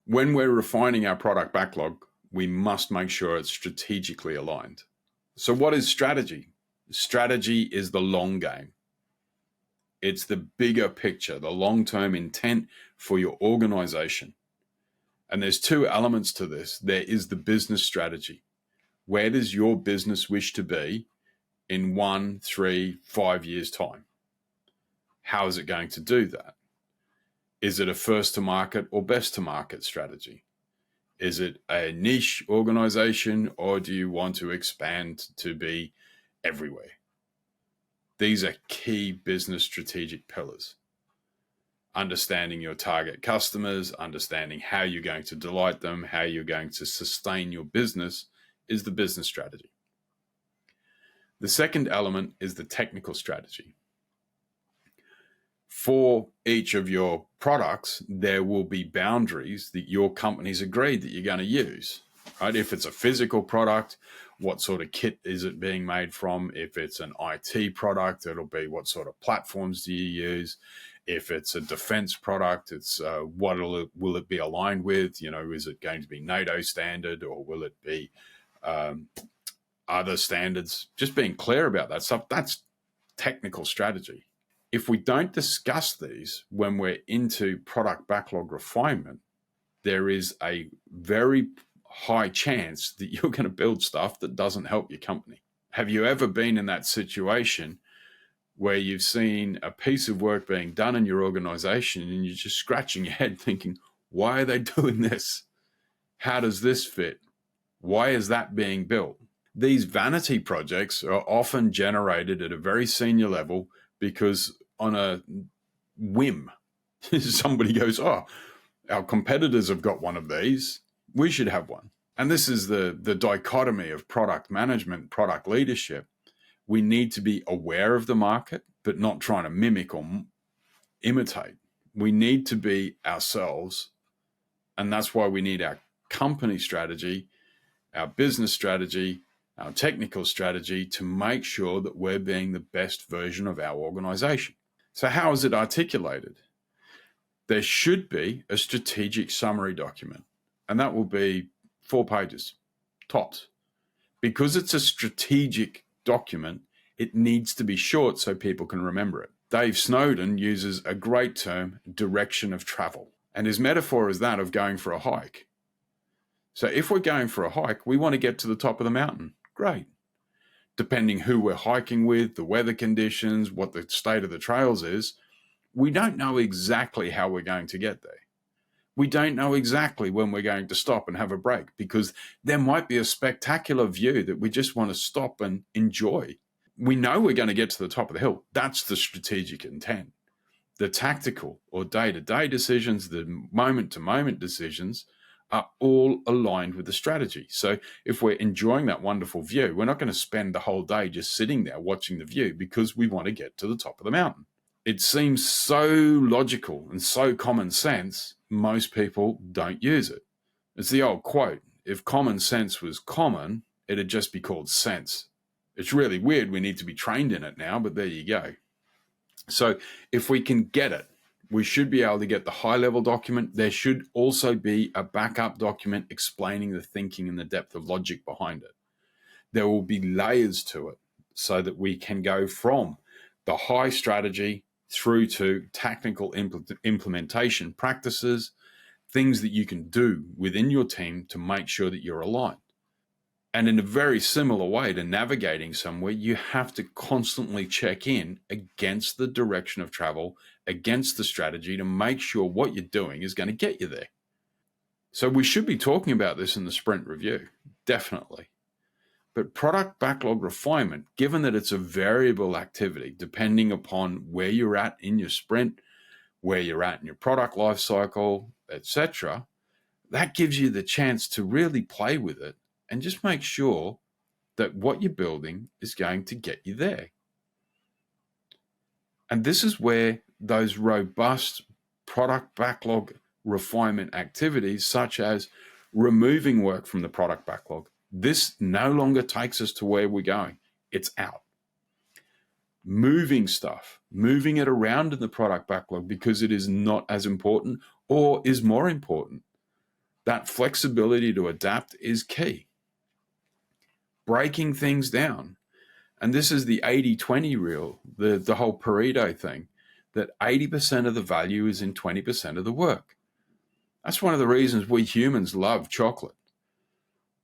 When we're refining our product backlog, we must make sure it's strategically aligned. So what is strategy? Strategy is the long game. It's the bigger picture, the long-term intent for your organization. And there's two elements to this. There is the business strategy. Where does your business wish to be in 1, 3, 5 years' time? How is it going to do that? Is it a first to market or best to market strategy? Is it a niche organization, or do you want to expand to be everywhere? These are key business strategic pillars. Understanding your target customers, understanding how you're going to delight them, how you're going to sustain your business is the business strategy. The second element is the technical strategy. For each of your products, there will be boundaries that your company's agreed that you're going to use, right? If it's a physical product, what sort of kit is it being made from? If it's an IT product, it'll be what sort of platforms do you use? If it's a defense product, it's what will it be aligned with? Is it going to be NATO standard, or will it be other standards? Just being clear about that stuff, that's technical strategy. If we don't discuss these when we're into product backlog refinement, there is a very high chance that you're going to build stuff that doesn't help your company. Have you ever been in that situation where you've seen a piece of work being done in your organization and you're just scratching your head thinking, why are they doing this? How does this fit? Why is that being built? These vanity projects are often generated at a very senior level because on a whim, somebody goes, oh, our competitors have got one of these, we should have one. And this is the dichotomy of product management, product leadership. We need to be aware of the market, but not trying to mimic or imitate. We need to be ourselves. And that's why we need our company strategy, our business strategy, our technical strategy to make sure that we're being the best version of our organization. So how is it articulated? There should be a strategic summary document, and that will be 4 pages, tops. Because it's a strategic document, it needs to be short so people can remember it. Dave Snowden uses a great term, direction of travel, and his metaphor is that of going for a hike. So if we're going for a hike, we want to get to the top of the mountain. Great. Depending who we're hiking with, the weather conditions, what the state of the trails is, we don't know exactly how we're going to get there. We don't know exactly when we're going to stop and have a break, because there might be a spectacular view that we just want to stop and enjoy. We know we're going to get to the top of the hill. That's the strategic intent. The tactical or day-to-day decisions, the moment-to-moment decisions are all aligned with the strategy. So if we're enjoying that wonderful view, we're not going to spend the whole day just sitting there watching the view because we want to get to the top of the mountain. It seems so logical and so common sense, most people don't use it. It's the old quote, if common sense was common, it'd just be called sense. It's really weird, we need to be trained in it now, but there you go. So if we can get it, we should be able to get the high-level document. There should also be a backup document explaining the thinking and the depth of logic behind it. There will be layers to it so that we can go from the high strategy through to technical implementation practices, things that you can do within your team to make sure that you're aligned. And in a very similar way to navigating somewhere, you have to constantly check in against the direction of travel, against the strategy to make sure what you're doing is going to get you there. So we should be talking about this in the sprint review, definitely. But product backlog refinement, given that it's a variable activity, depending upon where you're at in your sprint, where you're at in your product life cycle, etc., that gives you the chance to really play with it and just make sure that what you're building is going to get you there. And this is where those robust product backlog refinement activities, such as removing work from the product backlog, this no longer takes us to where we're going. It's out. Moving stuff, moving it around in the product backlog because it is not as important or is more important. that flexibility to adapt is key. Breaking things down. And this is the 80-20 rule, the whole Pareto thing, that 80% of the value is in 20% of the work. That's one of the reasons we humans love chocolate,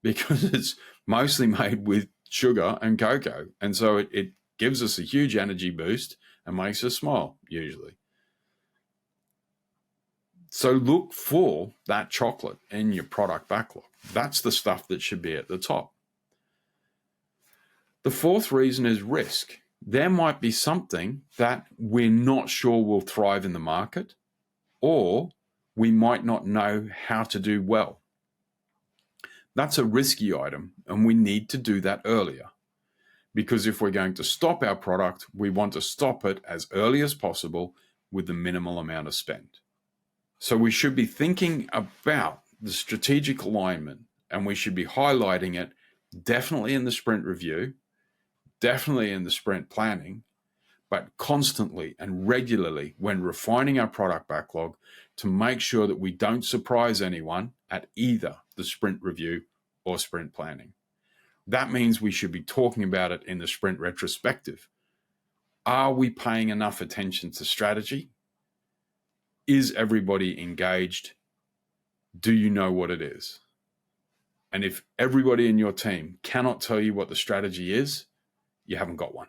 because it's mostly made with sugar and cocoa. And so it gives us a huge energy boost and makes us smile, usually. So look for that chocolate in your product backlog. That's the stuff that should be at the top. The fourth reason is risk. There might be something that we're not sure will thrive in the market, or we might not know how to do well. That's a risky item, and we need to do that earlier. Because if we're going to stop our product, we want to stop it as early as possible with the minimal amount of spend. So we should be thinking about the strategic alignment, and we should be highlighting it definitely in the sprint review, definitely in the sprint planning, but constantly and regularly when refining our product backlog to make sure that we don't surprise anyone at either the sprint review or sprint planning. That means we should be talking about it in the sprint retrospective. Are we paying enough attention to strategy? Is everybody engaged? Do you know what it is? And if everybody in your team cannot tell you what the strategy is, you haven't got one.